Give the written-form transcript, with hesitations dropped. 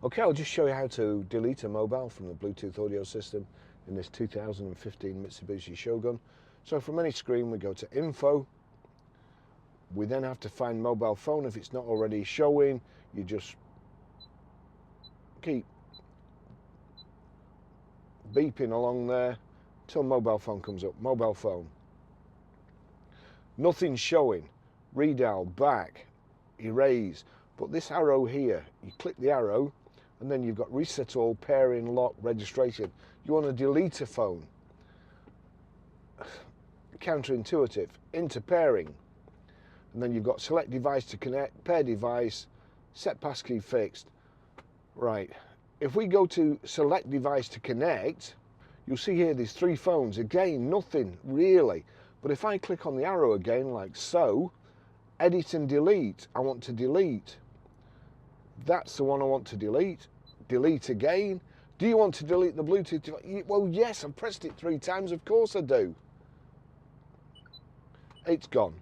Okay, I'll just show you how to delete a mobile from the Bluetooth audio system in this 2015 Mitsubishi Shogun. So from any screen we go to Info. We then have to find mobile phone. If it's not already showing, you just keep beeping along there till mobile phone comes up. Mobile phone. Nothing's showing. Redial, back, erase. But this arrow here, you click the arrow and then you've got reset all, pairing, lock, registration. You want to delete a phone. Counterintuitive. Into pairing. And then you've got select device to connect, pair device, set passkey fixed. Right. If we go to select device to connect, you'll see here there's 3 phones. Again, nothing really. But if I click on the arrow again, like so, edit and delete, I want to delete. That's the one I want to delete. Delete again. Do you want to delete the Bluetooth device? Well, yes, I've pressed it 3 times. Of course I do. It's gone.